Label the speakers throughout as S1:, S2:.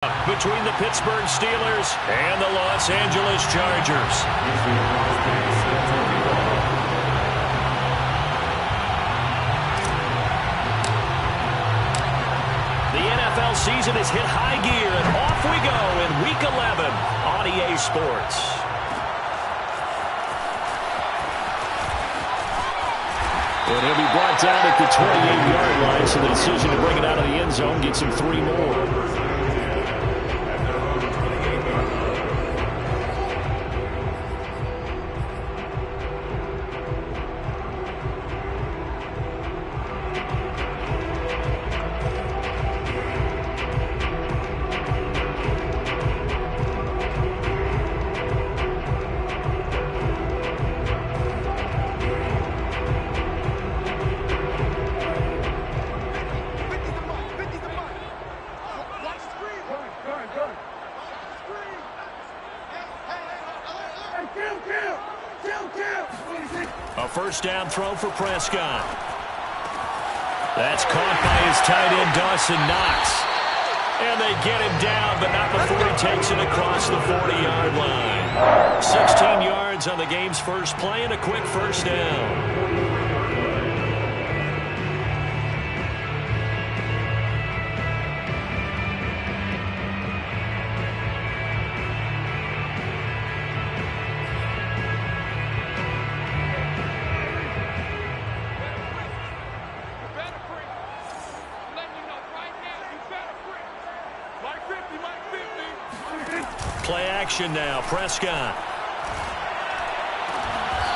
S1: Between the Pittsburgh Steelers and the Los Angeles Chargers. The NFL season has hit high gear, and off we go in Week 11 on EA Sports. And he'll be brought down at the 28-yard line, so the decision to bring it out of the end zone gets him 3 more. A first down throw for Prescott. That's caught by his tight end, Dawson Knox. And they get him down, but not before he takes it across the 40-yard line. 16 yards on the game's first play and a quick first down. Play action now, Prescott.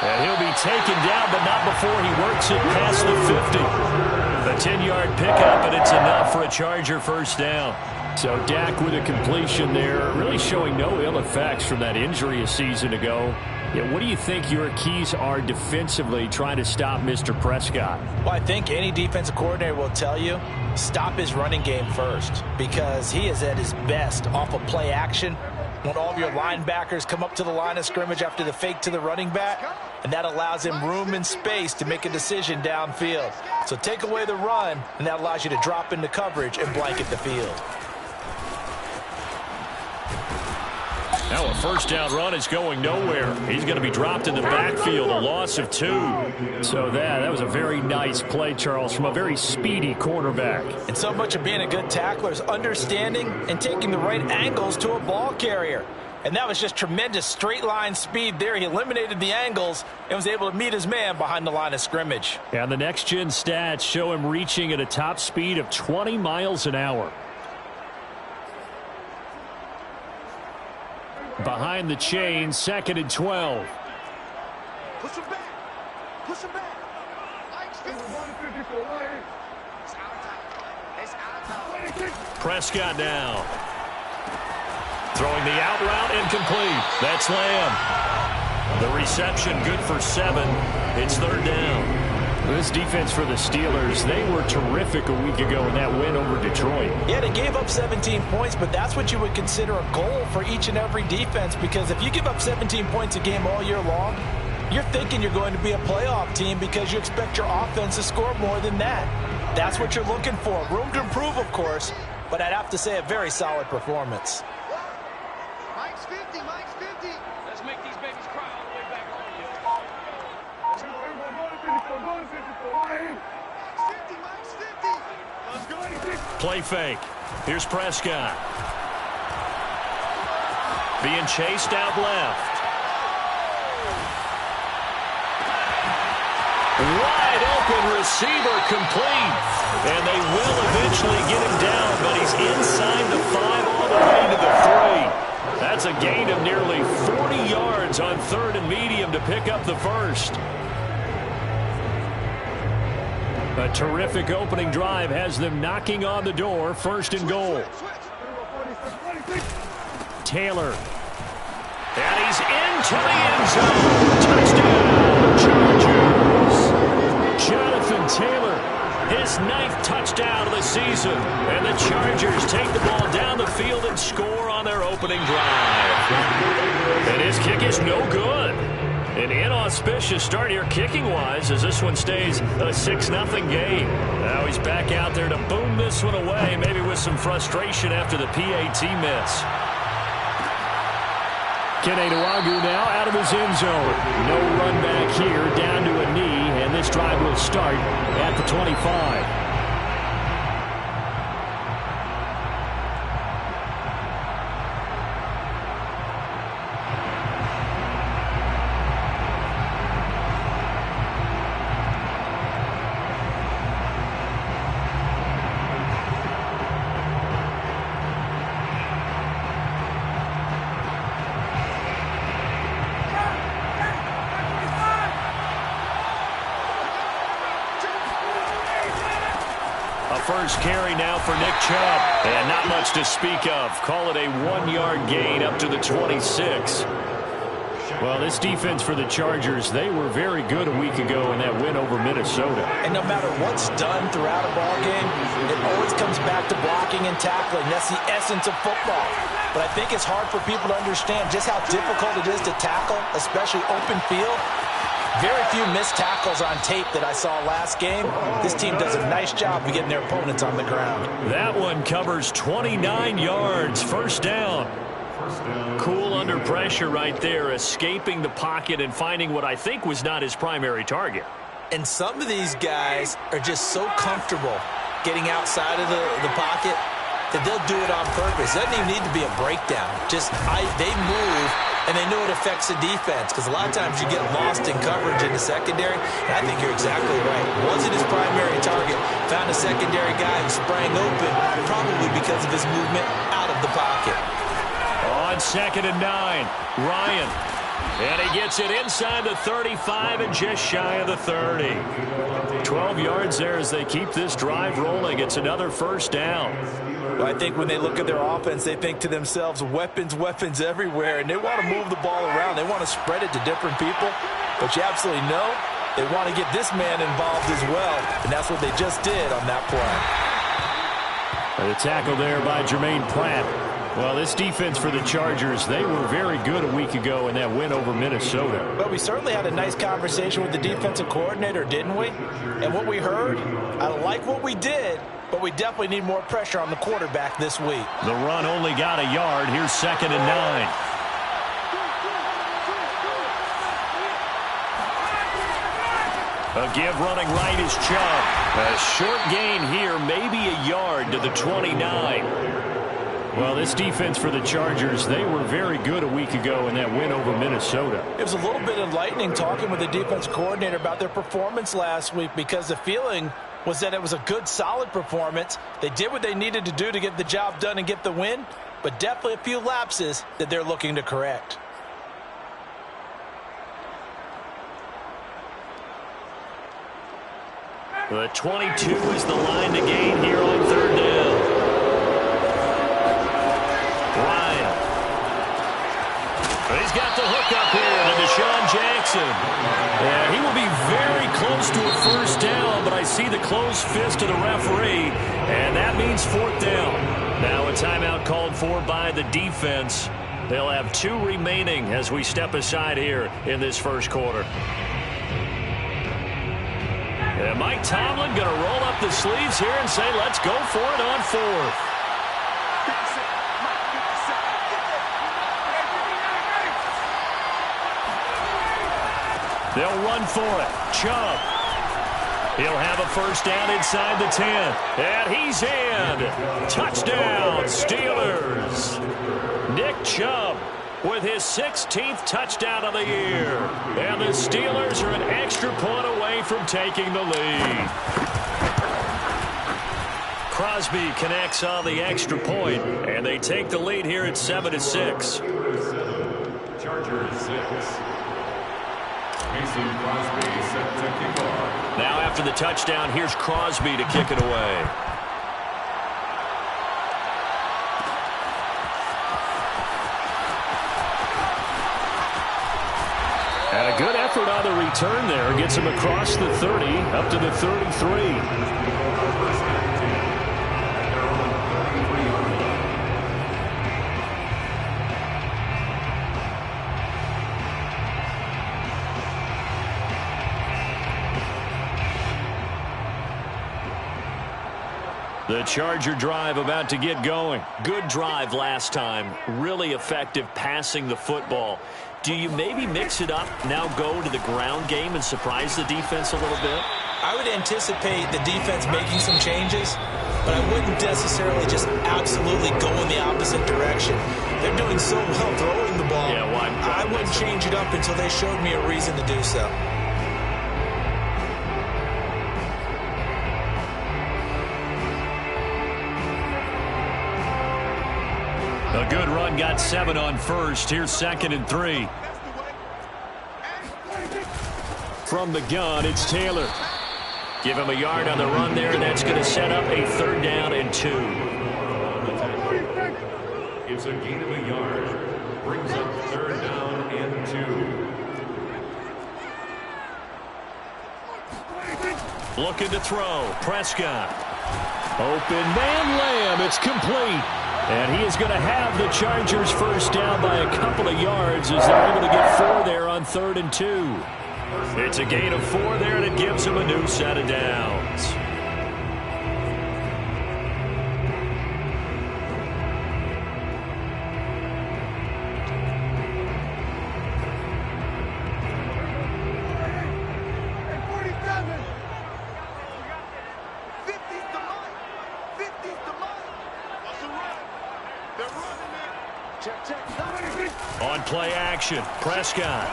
S1: And he'll be taken down, but not before he works it past the 50. A 10-yard pickup, and it's enough for a Charger first down. So Dak with a completion there, really showing no ill effects from that injury a season ago. Yeah, what do you think your keys are defensively trying to stop Mr. Prescott?
S2: Well, I think any defensive coordinator will tell you, stop his running game first, because he is at his best off of play action when all of your linebackers come up to the line of scrimmage after the fake to the running back, and that allows him room and space to make a decision downfield. So take away the run, and that allows you to drop into coverage and blanket the field.
S1: Now a first down run is going nowhere. He's going to be dropped in the backfield, a loss of 2. So that was a very nice play, Charles, from a very speedy quarterback.
S2: And so much of being a good tackler is understanding and taking the right angles to a ball carrier. And that was just tremendous straight line speed there. He eliminated the angles and was able to meet his man behind the line of scrimmage.
S1: And the next-gen stats show him reaching at a top speed of 20 miles an hour. Behind the chain, 2nd and 12.
S3: Push him back. Push him back.
S1: Prescott now. Throwing the out route, incomplete. That's Lamb. The reception good for 7. It's 3rd down. This defense for the Steelers, they were terrific a week ago in that win over Detroit.
S2: Yeah, they gave up 17 points, but that's what you would consider a goal for each and every defense, because if you give up 17 points a game all year long, you're thinking you're going to be a playoff team because you expect your offense to score more than that. That's what you're looking for. Room to improve, of course, but I'd have to say a very solid performance.
S3: Mike's 50, Mike's 50.
S4: Let's make these babies cry all the way back home.
S1: Play fake. Here's Prescott. Being chased out left. Wide open receiver complete. And they will eventually get him down, but he's inside the 5 all the way to the 3. That's a gain of nearly 40 yards on 3rd and medium to pick up the first. A terrific opening drive has them knocking on the door. 1st and goal. Taylor. And he's into the end zone. Touchdown, Chargers. Jonathan Taylor, his 9th touchdown of the season. And the Chargers take the ball down the field and score on their opening drive. And his kick is no good. An inauspicious start here kicking-wise as this one stays a 6-0 game. Now he's back out there to boom this one away, maybe with some frustration after the PAT miss. Keneduagu now out of his end zone. No run back here, down to a knee, and this drive will start at the 25. First carry now for Nick Chubb. And not much to speak of. Call it a 1-yard gain up to the 26. Well, this defense for the Chargers, they were very good a week ago in that win over Minnesota.
S2: And no matter what's done throughout a ball game, it always comes back to blocking and tackling. That's the essence of football. But I think it's hard for people to understand just how difficult it is to tackle, especially open field. Very few missed tackles on tape that I saw last game. This team does a nice job of getting their opponents on the ground.
S1: That one covers 29 yards. First down. Cool under pressure right there, escaping the pocket and finding what I think was not his primary target.
S2: And some of these guys are just so comfortable getting outside of the pocket that they'll do it on purpose. It doesn't even need to be a breakdown. They move, and they know it affects the defense, because a lot of times you get lost in coverage in the secondary, and I think you're exactly right. Wasn't his primary target. Found a secondary guy who sprang open, probably because of his movement out of the pocket.
S1: On 2nd and 9, Ryan. And he gets it inside the 35 and just shy of the 30. 12 yards there as they keep this drive rolling. It's another first down.
S2: Well, I think when they look at their offense, they think to themselves, weapons, weapons everywhere, and they want to move the ball around. They want to spread it to different people, but you absolutely know they want to get this man involved as well, and that's what they just did on that play.
S1: The tackle there by Jermaine Pratt. Well, this defense for the Chargers, they were very good a week ago in that win over Minnesota.
S2: But we certainly had a nice conversation with the defensive coordinator, didn't we? And what we heard, I like what we did, but we definitely need more pressure on the quarterback this week.
S1: The run only got a yard. Here's 2nd and 9. A give running right is Chubb. A short gain here, maybe a yard to the 29. Well, this defense for the Chargers, they were very good a week ago in that win over Minnesota.
S2: It was a little bit enlightening talking with the defense coordinator about their performance last week, because the feeling was that it was a good, solid performance. They did what they needed to do to get the job done and get the win, but definitely a few lapses that they're looking to correct.
S1: The 22 is the line to gain here on 3rd down. Ryan. He's got the hook up here to Deshaun Jackson. Yeah, he will be very close to a first down, but I see the closed fist of the referee, and that means 4th down. Now a timeout called for by the defense. They'll have 2 remaining as we step aside here in this first quarter. And Mike Tomlin going to roll up the sleeves here and say, let's go for it on 4th. They'll run for it. Chubb. He'll have a first down inside the 10. And he's in. Touchdown, Steelers. Nick Chubb with his 16th touchdown of the year. And the Steelers are an extra point away from taking the lead. Crosby connects on the extra point, and they take the lead here at 7-6.
S5: Chargers 6. Mason Crosby set to kick off.
S1: Now after the touchdown, here's Crosby to kick it away. And a good effort on the return there. Gets him across the 30, up to the 33. The Charger drive about to get going.
S6: Good drive last time. Really effective passing the football. Do you maybe mix it up, now go to the ground game and surprise the defense a little bit?
S2: I would anticipate the defense making some changes, but I wouldn't necessarily just absolutely go in the opposite direction. They're doing so well throwing the ball.
S6: Yeah, why?
S2: I wouldn't change it up until they showed me a reason to do so.
S1: A good run got 7 on first. Here's 2nd and 3. From the gun, it's Taylor. Give him a yard on the run there, and that's going to set up a 3rd down and 2.
S5: It's a gain of a yard. Brings up 3rd down and 2.
S1: Looking to throw. Prescott. Open man, Lamb. It's complete. And he is going to have the Chargers first down by a couple of yards as they're able to get 4 there on 3rd and 2. It's a gain of 4 there, and it gives him a new set of downs. On play action, Prescott.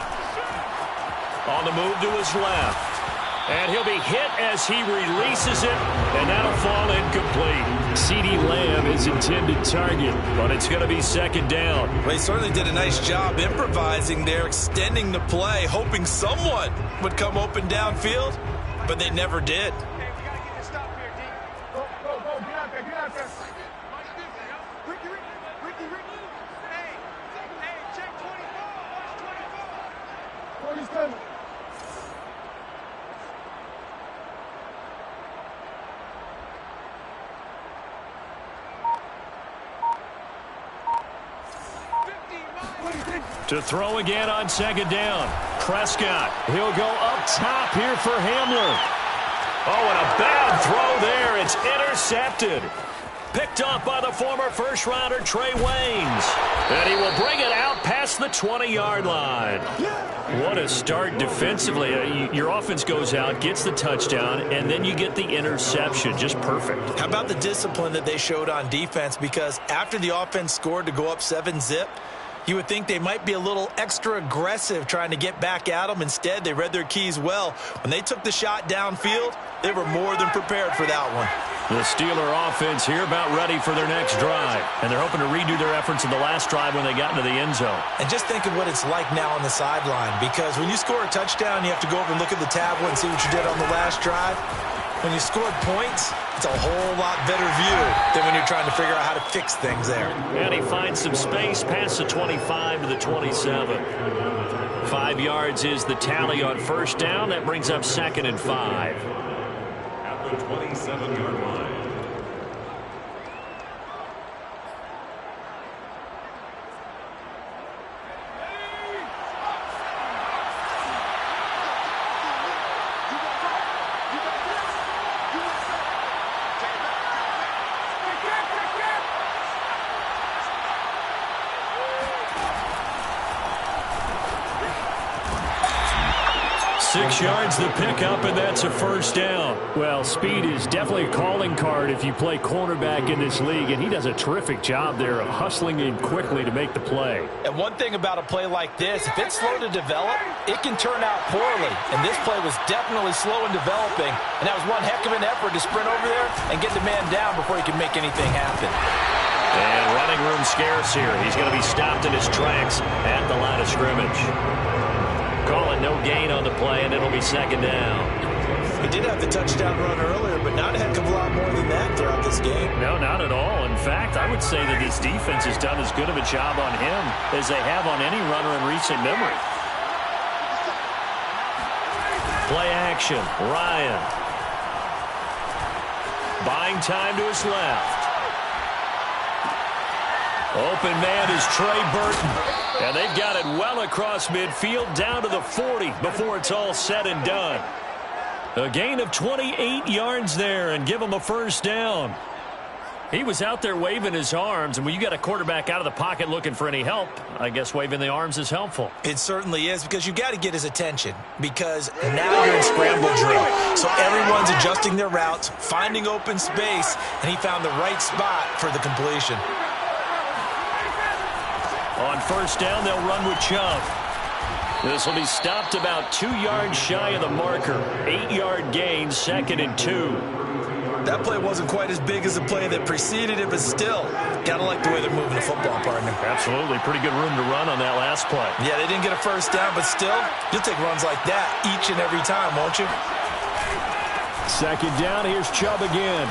S1: On the move to his left. And he'll be hit as he releases it, and that'll fall incomplete. CeeDee Lamb is intended target, but it's going to be 2nd down.
S2: Well, he certainly did a nice job improvising there, extending the play, hoping someone would come open downfield, but they never did.
S1: To throw again on 2nd down. Prescott. He'll go up top here for Hamler. Oh, and a bad throw there. It's intercepted. Picked off by the former first-rounder Trey Waynes. And he will bring it out past the 20-yard line. What a start defensively. Your offense goes out, gets the touchdown, and then you get the interception. Just perfect.
S2: How about the discipline that they showed on defense? Because after the offense scored to go up 7-zip, you would think they might be a little extra aggressive trying to get back at them. Instead, they read their keys well. When they took the shot downfield, they were more than prepared for that one.
S1: The Steeler offense here about ready for their next drive. And they're hoping to redo their efforts in the last drive when they got into the end zone.
S2: And just think of what it's like now on the sideline. Because when you score a touchdown, you have to go over and look at the tablet and see what you did on the last drive. When you scored points, it's a whole lot better view than when you're trying to figure out how to fix things there.
S1: And he finds some space past the 25 to the 27. 5 yards is the tally on first down. That brings up 2nd and 5.
S5: At the 27-yard line.
S1: Yards the pickup, and that's a first down. Well, speed is definitely a calling card if you play cornerback in this league, and he does a terrific job there of hustling in quickly to make the play.
S2: And one thing about a play like this, if it's slow to develop, it can turn out poorly. And this play was definitely slow in developing, and that was one heck of an effort to sprint over there and get the man down before he can make anything happen.
S1: And running room scarce here. He's going to be stopped in his tracks at the line of scrimmage. Call it no gain on the play, and it'll be 2nd down.
S2: He did have the touchdown run earlier, but not a heck of a lot more than that throughout this game.
S1: No, not at all. In fact, I would say that this defense has done as good of a job on him as they have on any runner in recent memory. Play action. Ryan. Buying time to his left. Open man is Trey Burton. And they've got it well across midfield down to the 40 before it's all said and done. A gain of 28 yards there and give them a first down. He was out there waving his arms, and when you got a quarterback out of the pocket looking for any help, I guess waving the arms is helpful.
S2: It certainly is, because you got to get his attention, because now you're in scramble drill. So everyone's adjusting their routes, finding open space, and he found the right spot for the completion.
S1: On first down, they'll run with Chubb. This will be stopped about 2 yards shy of the marker. 8-yard gain, 2nd and 2.
S2: That play wasn't quite as big as the play that preceded it, but still, got to like the way they're moving the football, partner.
S1: Absolutely. Pretty good room to run on that last play.
S2: Yeah, they didn't get a first down, but still, you'll take runs like that each and every time, won't you?
S1: 2nd down, here's Chubb again.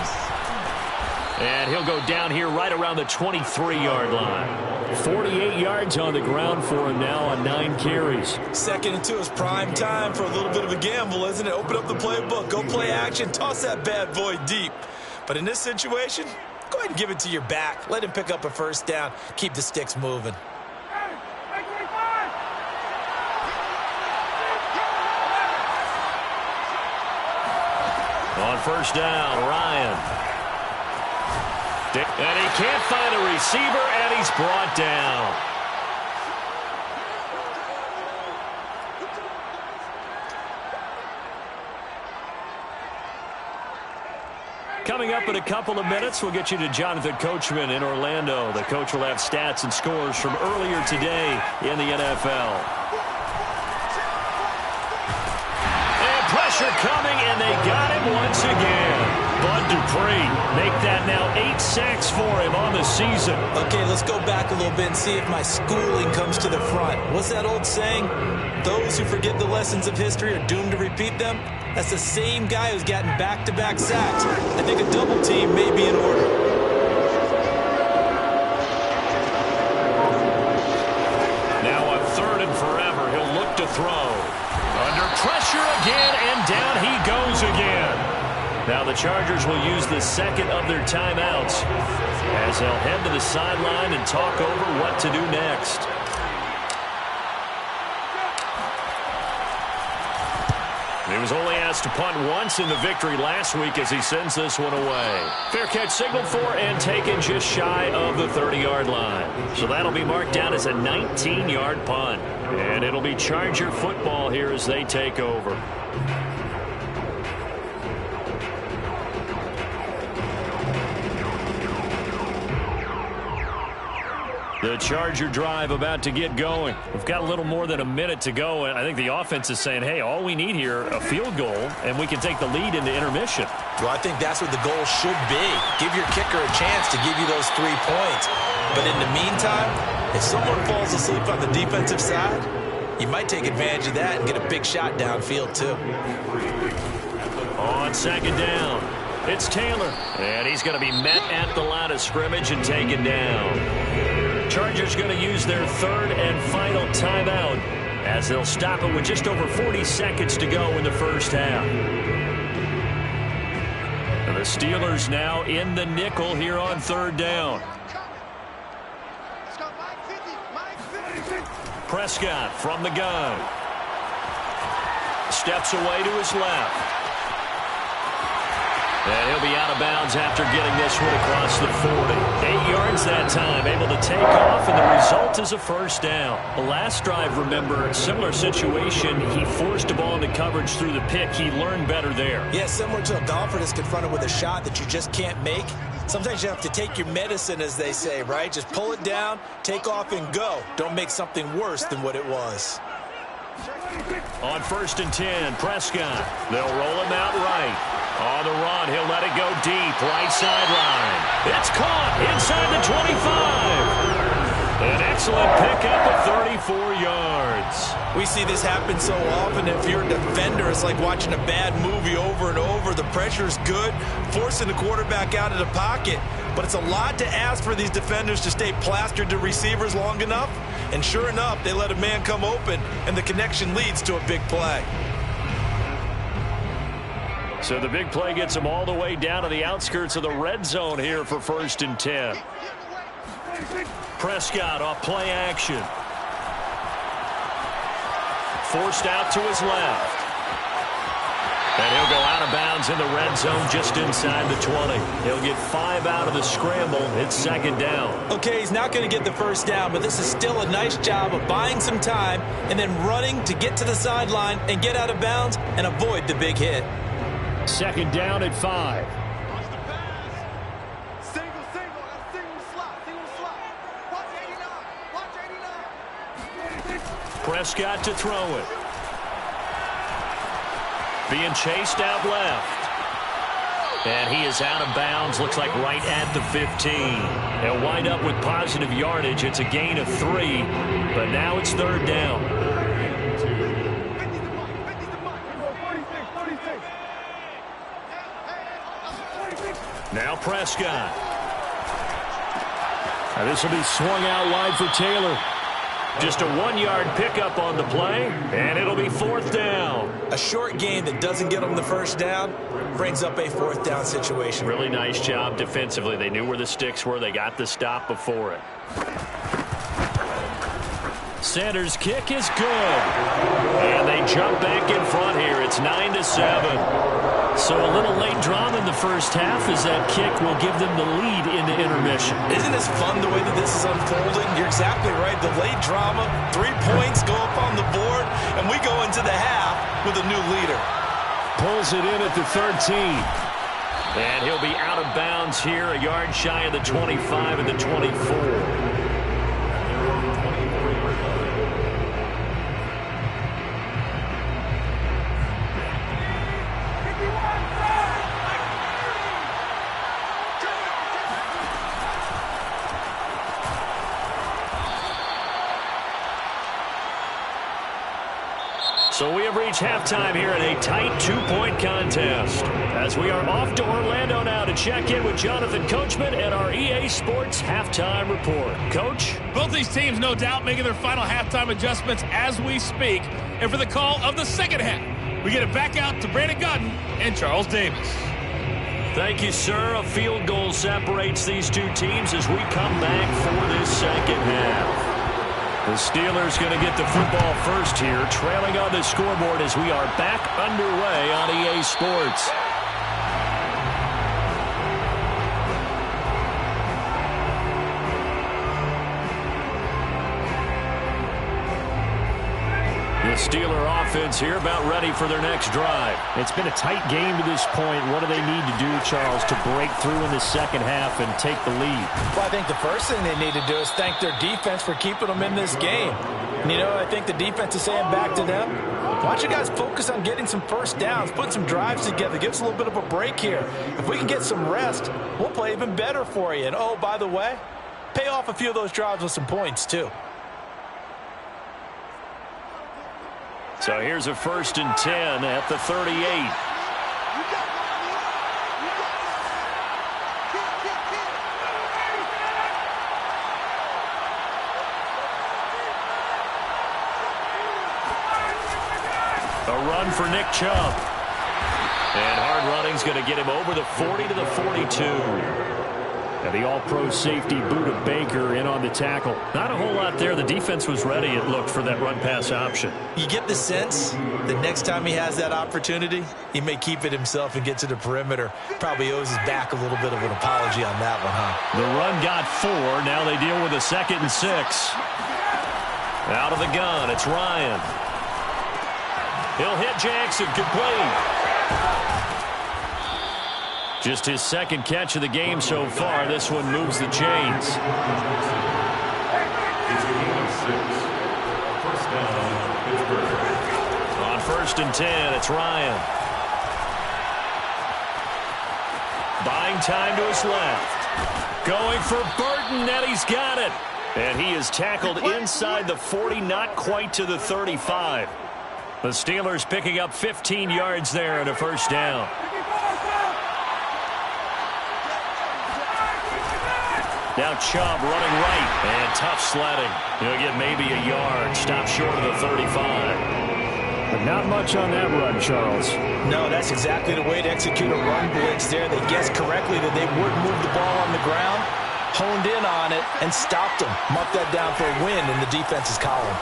S1: And he'll go down here right around the 23-yard line. 48 yards on the ground for him now on 9 carries.
S2: 2nd and 2 is prime time for a little bit of a gamble, isn't it? Open up the playbook, go play action, toss that bad boy deep. But in this situation, go ahead and give it to your back. Let him pick up a first down. Keep the sticks moving.
S1: On first down, Ryan. And he can't find a receiver, and he's brought down. Coming up in a couple of minutes, we'll get you to Jonathan Coachman in Orlando. The coach will have stats and scores from earlier today in the NFL. And pressure coming, and they got him once again. Bud Dupree make that now 8 sacks for him on the season.
S2: Okay, let's go back a little bit and see if my schooling comes to the front. What's that old saying? Those who forget the lessons of history are doomed to repeat them. That's the same guy who's gotten back-to-back sacks. I think a double team may be in order.
S1: Now on 3rd and forever, he'll look to throw. Under pressure again, and down he goes again. Now the Chargers will use the 2nd of their timeouts as they'll head to the sideline and talk over what to do next. He was only asked to punt once in the victory last week as he sends this one away. Fair catch signaled for and taken just shy of the 30-yard line. So that'll be marked down as a 19-yard punt. And it'll be Charger football here as they take over. The Charger drive about to get going. We've got a little more than a minute to go, and I think the offense is saying, hey, all we need here, a field goal, and we can take the lead into intermission.
S2: Well, I think that's what the goal should be. Give your kicker a chance to give you those 3 points. But in the meantime, if someone falls asleep on the defensive side, you might take advantage of that and get a big shot downfield, too.
S1: On 2nd down, it's Taylor, and he's going to be met at the line of scrimmage and taken down. Chargers going to use their 3rd and final timeout as they'll stop it with just over 40 seconds to go in the first half. And the Steelers now in the nickel here on 3rd down. Prescott from the gun. Steps away to his left. And he'll be out of bounds after getting this one across the 40. 8 yards that time, able to take off, and the result is a first down. The last drive, remember, similar situation. He forced a ball into coverage through the pick. He learned better there.
S2: Yeah, similar to a golfer that's confronted with a shot that you just can't make. Sometimes you have to take your medicine, as they say, right? Just pull it down, take off, and go. Don't make something worse than what it was.
S1: On 1st and 10, Prescott. They'll roll him out right. On the run, he'll let it go deep, right sideline. It's caught inside the 25. An excellent pickup of 34 yards.
S2: We see this happen so often. If you're a defender, it's like watching a bad movie over and over. The pressure's good, forcing the quarterback out of the pocket. But it's a lot to ask for these defenders to stay plastered to receivers long enough. And sure enough, they let a man come open, and the connection leads to a big play.
S1: So the big play gets him all the way down to the outskirts of the red zone here for 1st and 10. Prescott off play action. Forced out to his left. And he'll go out out of bounds in the red zone just inside the 20. He'll get 5 out of the scramble. It's second down.
S2: Okay, he's not going to get the first down, but this is still a nice job of buying some time and then running to get to the sideline and get out of bounds and avoid the big hit.
S1: Second down at 5.
S3: Watch the pass. Single slot. Watch 89.
S1: Prescott to throw it. Being chased out left. And he is out of bounds, looks like right at the 15. They'll wind up with positive yardage. It's a gain of 3, but now it's third down. Now Prescott. Now this will be swung out wide for Taylor. Just a 1-yard pickup on the play, and it'll be fourth down.
S2: A short gain that doesn't get them the first down brings up a fourth down situation.
S1: Really nice job defensively. They knew where the sticks were. They got the stop before it. Center's kick is good. And they jump back in front here. It's 9-7. So a little late drama in the first half as that kick will give them the lead into intermission.
S2: Isn't this fun the way that this is unfolding? You're exactly right. The late drama, 3 points go up on the board, and we go into the half with a new leader.
S1: Pulls it in at the 13. And he'll be out of bounds here, a yard shy of the 25 and the 24. So we have reached halftime here in a tight 2-point contest. As we are off to Orlando now to check in with Jonathan Coachman and our EA Sports Halftime Report. Coach?
S7: Both these teams, no doubt, making their final halftime adjustments as we speak. And for the call of the second half, we get it back out to Brandon Gutton and Charles Davis.
S1: Thank you, sir. A field goal separates these two teams as we come back for this second half. The Steelers going to get the football first here, trailing on the scoreboard as we are back underway on EA Sports. The Steeler offense here about ready for their next drive. It's been a tight game to this point. What do they need to do, Charles, to break through in the second half and take the lead?
S2: Well, I think the first thing they need to do is thank their defense for keeping them in this game. And, you know, I think the defense is saying back to them, why don't you guys focus on getting some first downs, put some drives together, give us a little bit of a break here. If we can get some rest, we'll play even better for you. And, oh, by the way, pay off a few of those drives with some points, too.
S1: So here's a 1st and 10 at the 38. A run for Nick Chubb. And hard running's going to get him over the 40 to the 42. And the all-pro safety Buda Baker in on the tackle. Not a whole lot there. The defense was ready, it looked, for that run-pass option.
S2: You get the sense that next time he has that opportunity, he may keep it himself and get to the perimeter. Probably owes his back a little bit of an apology on that one, huh?
S1: The run got 4. Now they deal with a 2nd and 6. Out of the gun, it's Ryan. He'll hit Jackson, complete. Just his 2nd catch of the game so far. This one moves the chains.
S5: It's a gain of 6. First down, Pittsburgh.
S1: On 1st and 10, it's Ryan. Buying time to his left. Going for Burton, and he's got it. And he is tackled inside the 40, not quite to the 35. The Steelers picking up 15 yards there and a first down. Now Chubb running right, and tough sledding. He'll get maybe a yard, stop short of the 35. But not much on that run, Charles.
S2: No, that's exactly the way to execute a run blitz there. They guessed correctly that they would move the ball on the ground, honed in on it, and stopped them. Mark that down for a win in the defense's column.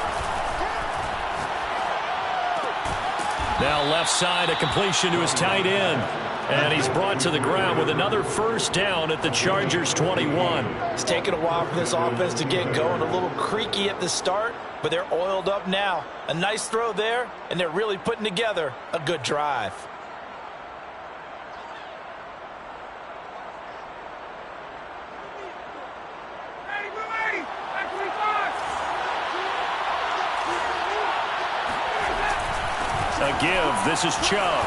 S1: Now left side, a completion to his tight end. And he's brought to the ground with another first down at the Chargers' 21.
S2: It's taken a while for this offense to get going. A little creaky at the start, but they're oiled up now. A nice throw there, and they're really putting together a good drive.
S1: A give. This is Chubb.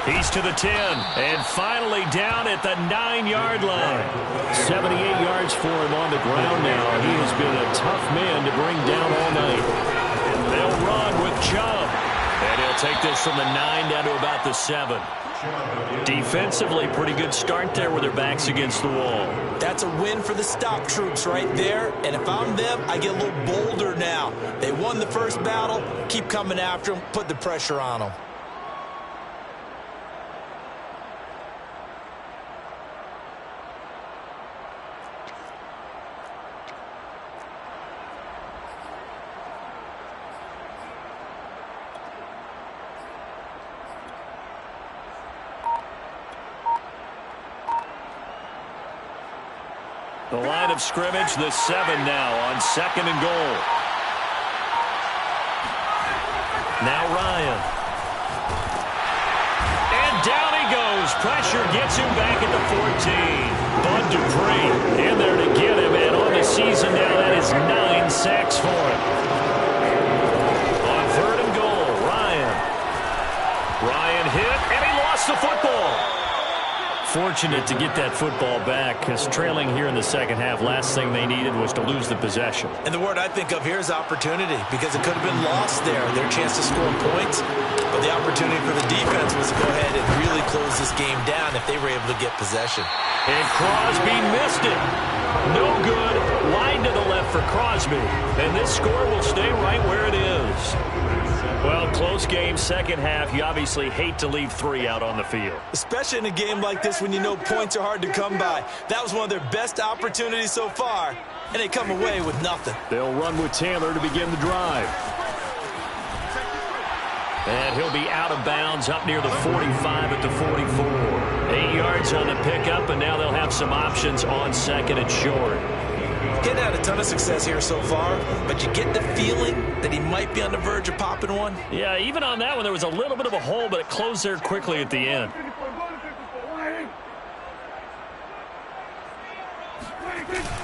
S1: He's to the 10, and finally down at the 9-yard line. 78 yards for him on the ground now. He has been a tough man to bring down all night. They'll run with Chubb, and he'll take this from the 9 down to about the 7. Defensively, pretty good start there with their backs against the wall.
S2: That's a win for the stop troops right there, and if I'm them, I get a little bolder now. They won the first battle, keep coming after them, put the pressure on them.
S1: The line of scrimmage, the 7 now on 2nd and goal. Now Ryan. And down he goes. Pressure gets him back at the 14. Bud Dupree in there to get him. And on the season now, that is 9 sacks for him. On 3rd and goal, Ryan. Ryan hit, and he lost the football. Fortunate to get that football back, because trailing here in the second half, last thing they needed was to lose the possession.
S2: And the word I think of here is opportunity, because it could have been lost there, their chance to score points. But the opportunity for the defense was to go ahead and really close this game down if they were able to get possession.
S1: And Crosby missed it. No good. Wide to the left for Crosby. And this score will stay right where it is. Well, close game, second half. You obviously hate to leave 3 out on the field.
S2: Especially in a game like this when you know points are hard to come by. That was one of their best opportunities so far, and they come away with nothing.
S1: They'll run with Taylor to begin the drive. And he'll be out of bounds up near the 45 at the 44. 8 yards on the pickup, and now they'll have some options on 2nd and short.
S2: Getting had a ton of success here so far, but you get the feeling that he might be on the verge of popping one.
S1: Yeah, even on that one, there was a little bit of a hole, but it closed there quickly at the end.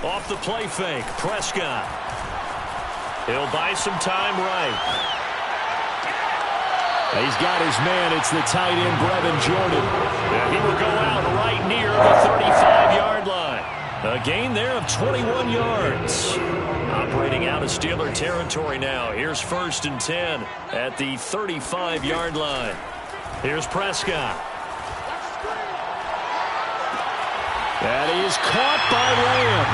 S1: Off the play fake, Prescott. He'll buy some time right. He's got his man. It's the tight end, Brevin Jordan. And he will go out right near the 35-yard line. A gain there of 21 yards. Operating out of Steeler territory now. Here's 1st and 10 at the 35-yard line. Here's Prescott. That is caught by Lamb.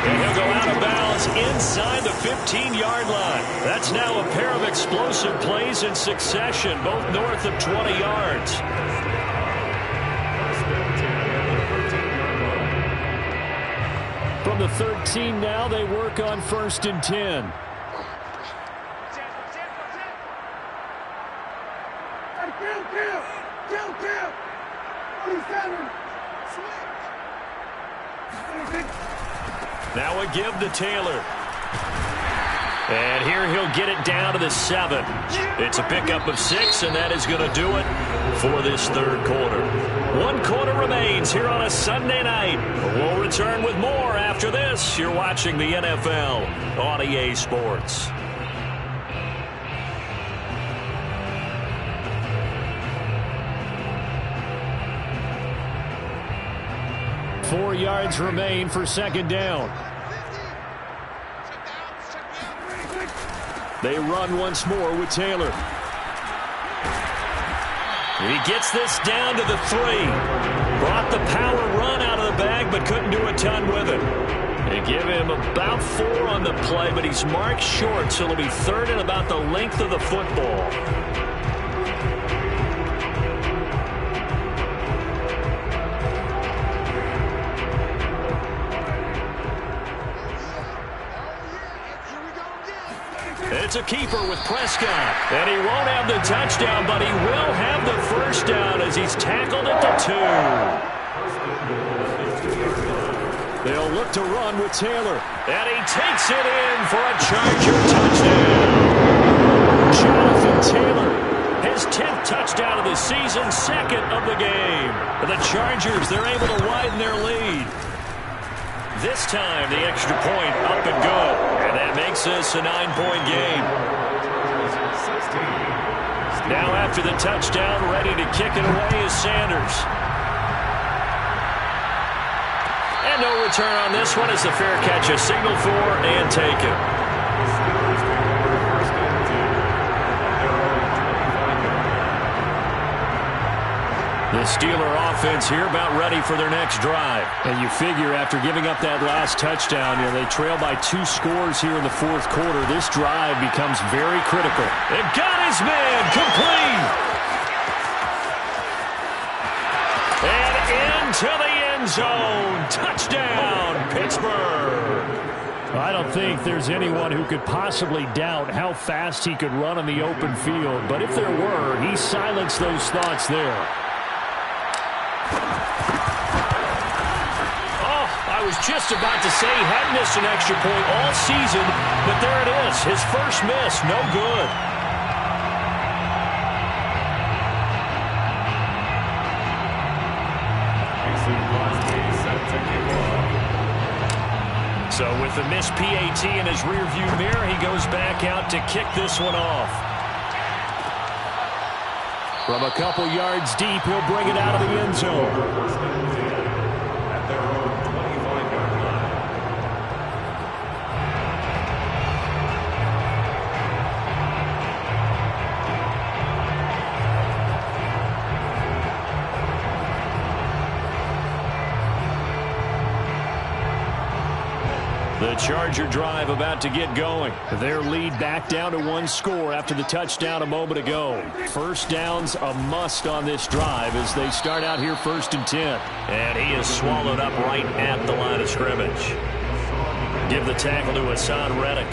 S1: And he'll go out of bounds inside the 15-yard line. That's now a pair of explosive plays in succession, both north of 20 yards. From the 13 now, they work on 1st and 10. Now a give to Taylor. And here he'll get it down to the 7. It's a pickup of 6, and that is going to do it for this 3rd quarter. 1 quarter remains here on a Sunday night. We'll return with more after this. You're watching the NFL on EA Sports. Four yards remain for 2nd down. They run once more with Taylor. He gets this down to the 3. Brought the power run out of the bag, but couldn't do a ton with it. They give him about 4 on the play, but he's marked short, so it'll be 3rd and about the length of the football. It's a keeper with Prescott. And he won't have the touchdown, but he will have the first down as he's tackled at the 2. They'll look to run with Taylor. And he takes it in for a Charger touchdown. Jonathan Taylor, his 10th touchdown of the season, second of the game. The Chargers, they're able to widen their lead. This time, the extra point up and good. And that makes this a 9-point game. Now after the touchdown, ready to kick it away is Sanders. And no return on this one as the fair catch is signaled for and taken. The Steeler offense here about ready for their next drive. And you figure after giving up that last touchdown, they trail by 2 scores here in the fourth quarter. This drive becomes very critical. It got his man complete. And into the end zone. Touchdown, Pittsburgh. I don't think there's anyone who could possibly doubt how fast he could run on the open field. But if there were, he silenced those thoughts there. I was just about to say he hadn't missed an extra point all season, but there it is. His first miss, no good. So with the missed PAT in his rearview mirror, he goes back out to kick this one off. From a couple yards deep, he'll bring it out of the end zone. The Charger drive about to get going. Their lead back down to 1 score after the touchdown a moment ago. First down's a must on this drive as they start out here 1st and 10. And he is swallowed up right at the line of scrimmage. Give the tackle to Hassan Reddick.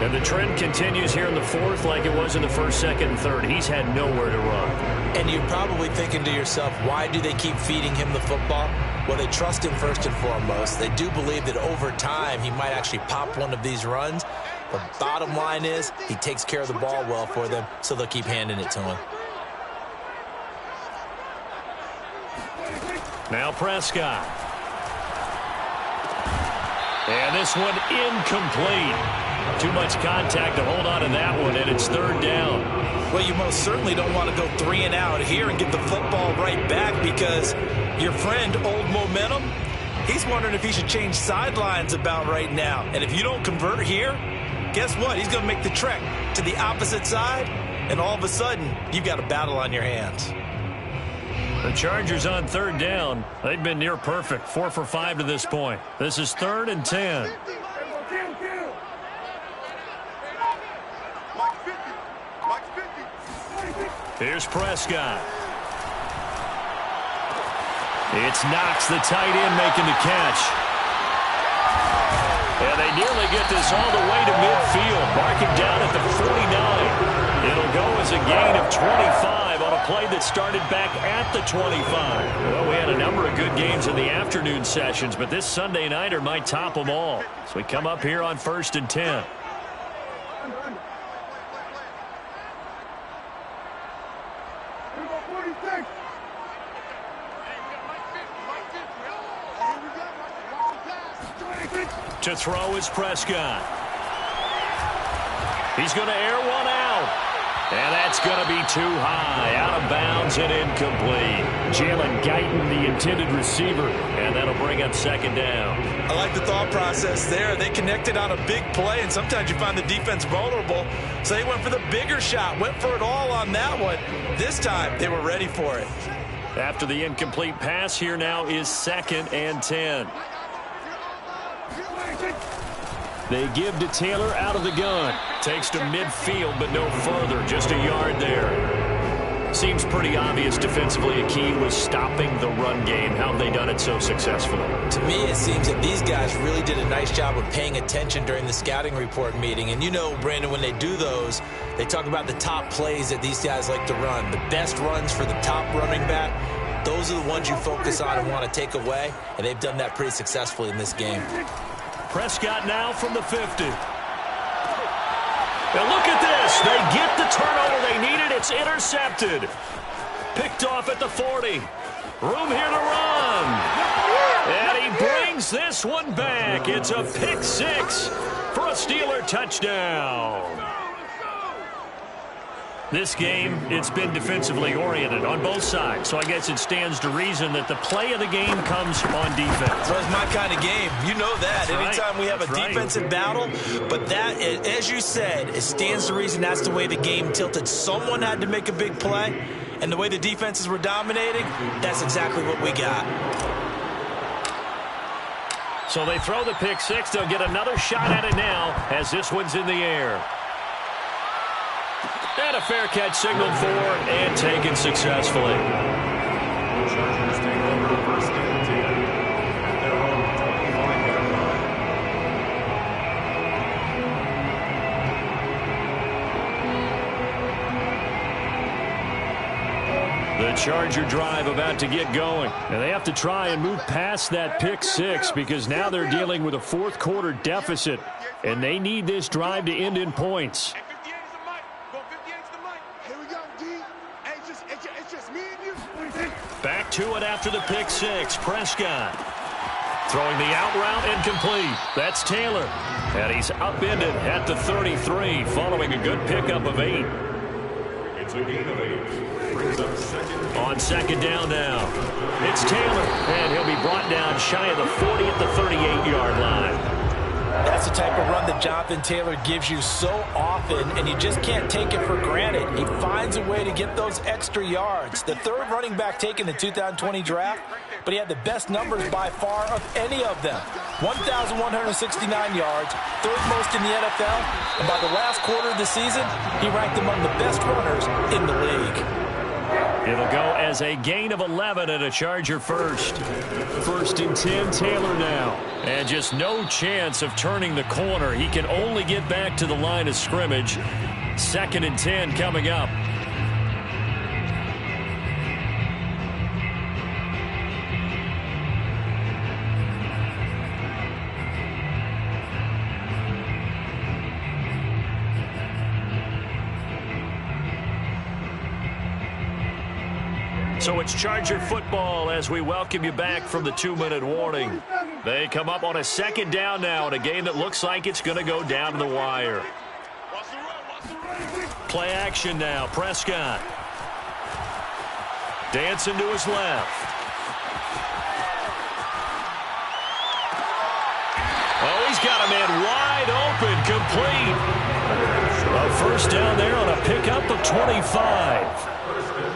S1: And the trend continues here in the 4th like it was in the 1st, 2nd, and 3rd. He's had nowhere to run.
S2: And you're probably thinking to yourself, why do they keep feeding him the football? Well, they trust him first and foremost. They do believe that over time he might actually pop one of these runs. The bottom line is he takes care of the ball well for them, so they'll keep handing it to him.
S1: Now Prescott. And this one incomplete. Too much contact to hold on to that one, and it's 3rd down.
S2: Well, you most certainly don't want to go 3 and out here and get the football right back because your friend, Old Momentum, he's wondering if he should change sidelines about right now. And if you don't convert here, guess what? He's going to make the trek to the opposite side, and all of a sudden, you've got a battle on your hands.
S1: The Chargers on 3rd down. They've been near perfect, 4 for 5 to this point. This is 3rd and 10. Here's Prescott. It's Knox, the tight end, making the catch. And they nearly get this all the way to midfield. Marking down at the 49. It'll go as a gain of 25 on a play that started back at the 25. Well, we had a number of good games in the afternoon sessions, but this Sunday nighter might top them all. So we come up here on 1st and 10. To throw is Prescott. He's going to air one out. And that's going to be too high. Out of bounds and incomplete. Jalen Guyton, the intended receiver. And that'll bring up 2nd down.
S2: I like the thought process there. They connected on a big play, and sometimes you find the defense vulnerable. So they went for the bigger shot, went for it all on that one. This time, they were ready for it.
S1: After the incomplete pass, here now is 2nd and 10. They give to Taylor out of the gun. Takes to midfield, but no further. Just a yard there. Seems pretty obvious defensively a key was stopping the run game. How have they done it so successfully?
S2: To me, it seems that these guys really did a nice job of paying attention during the scouting report meeting. And you know, Brandon, when they do those, they talk about the top plays that these guys like to run. The best runs for the top running back, those are the ones you focus on and want to take away. And they've done that pretty successfully in this game.
S1: Prescott now from the 50. Now look at this. They get the turnover they needed. It's intercepted. Picked off at the 40. Room here to run. And he brings this one back. It's a pick six for a Steeler touchdown. This game, it's been defensively oriented on both sides. So I guess it stands to reason that the play of the game comes on defense.
S2: So it's my kind of game. You know that.
S1: That's
S2: Anytime
S1: right.
S2: we have
S1: That's
S2: a defensive battle. But that, as you said, it stands to reason that's the way the game tilted. Someone had to make a big play. And the way the defenses were dominating, that's exactly what we got.
S1: So they throw the pick six. They'll get another shot at it now as this one's in the air. And a fair catch signaled for and taken successfully.
S5: Chargers take over first and 10 at their own 25-yard line.
S1: The Charger drive about to get going. And they have to try and move past that pick six because now they're dealing with a fourth quarter deficit. And they need this drive to end in points. Back to it after the pick six. Prescott throwing the out route incomplete. That's Taylor. And he's upended at the 33 following a good pickup of 8.
S5: It's a gain of 8. Brings up second.
S1: On second down now. It's Taylor. And he'll be brought down shy of the 40 at the 38-yard line.
S2: That's the type of run that Jonathan Taylor gives you so often, and you just can't take it for granted. He finds a way to get those extra yards. The third running back taken in the 2020 draft, but he had the best numbers by far of any of them. 1,169 yards, third most in the NFL, and by the last quarter of the season, he ranked among the best runners in the league.
S1: It'll go as a gain of 11 and a Charger first. First and 10, Taylor now. And just no chance of turning the corner. He can only get back to the line of scrimmage. Second and 10 coming up. So it's Charger football as we welcome you back from the 2-minute warning. They come up on a second down now in a game that looks like it's going to go down to the wire. Play action now. Prescott. Dancing to his left. Oh, he's got a man wide open, complete. A first down there on a pickup of 25.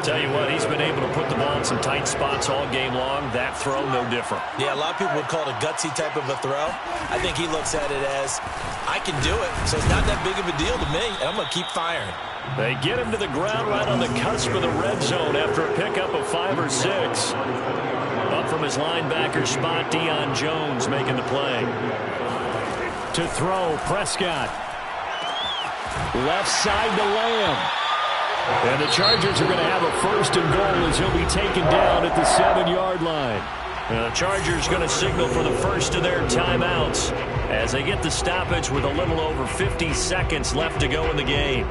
S1: Tell you what, he's been able to put the ball in some tight spots all game long. That throw, no different.
S2: Yeah, a lot of people would call it a gutsy type of a throw. I think he looks at it as, I can do it, so it's not that big of a deal to me, and I'm going to keep firing.
S1: They get him to the ground right on the cusp of the red zone after a pickup of 5 or 6. Up from his linebacker spot, Deion Jones making the play. To throw, Prescott. Left side to Lamb. And the Chargers are going to have a first and goal as he'll be taken down at the 7-yard line. And the Chargers going to signal for the first of their timeouts as they get the stoppage with a little over 50 seconds left to go in the game.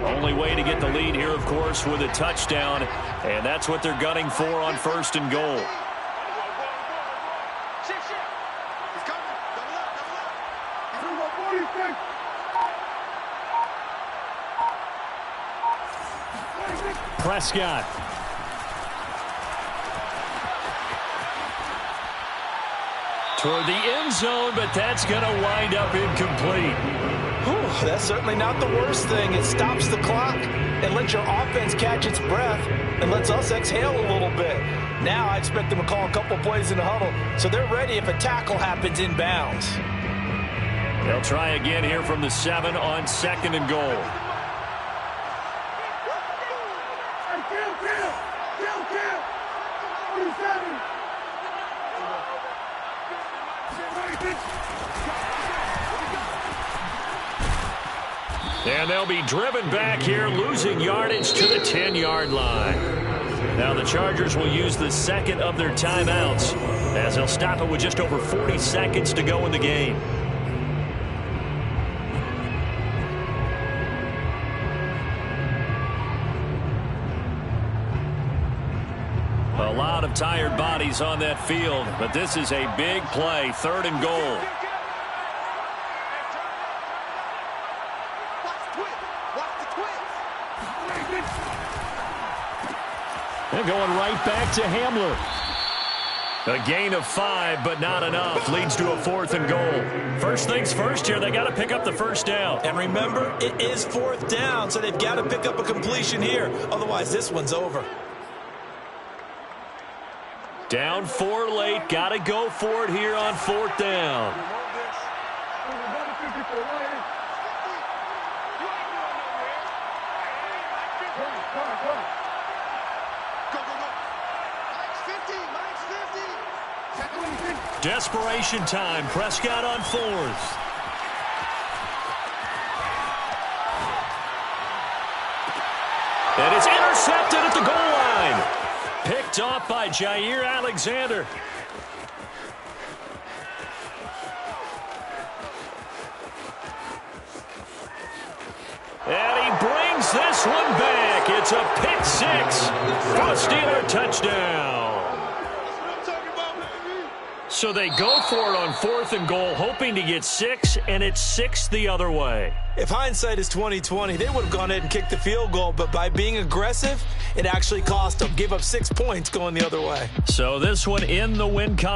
S1: Only way to get the lead here, of course, with a touchdown, and that's what they're gunning for on first and goal. Prescott. Toward the end zone, but that's going to wind up incomplete.
S2: Whew, that's certainly not the worst thing. It stops the clock and lets your offense catch its breath and lets us exhale a little bit. Now I expect them to call a couple plays in the huddle, so they're ready if a tackle happens inbounds.
S1: They'll try again here from the 7 on 2nd and goal. And they'll be driven back here, losing yardage to the 10-yard line. Now the Chargers will use the second of their timeouts as they'll stop it with just over 40 seconds to go in the game. A lot of tired bodies on that field, but this is a big play, 3rd and goal. They're going right back to Hamler. A gain of 5, but not enough. Leads to a 4th and goal. First things first here, they got to pick up the first down.
S2: And remember, it is 4th down, so they've got to pick up a completion here. Otherwise, this one's over.
S1: Down 4 late. Got to go for it here on 4th down. Desperation time. Prescott on 4th. And it's intercepted at the goal line. Picked off by Jair Alexander. And he brings this one back. It's a pick 6 for a Steeler touchdown. So they go for it on 4th and goal, hoping to get 6, and it's 6 the other way.
S2: If hindsight is 20/20, they would have gone ahead and kicked the field goal, but by being aggressive, it actually cost them. Give up 6 points going the other way.
S1: So this one in the win column.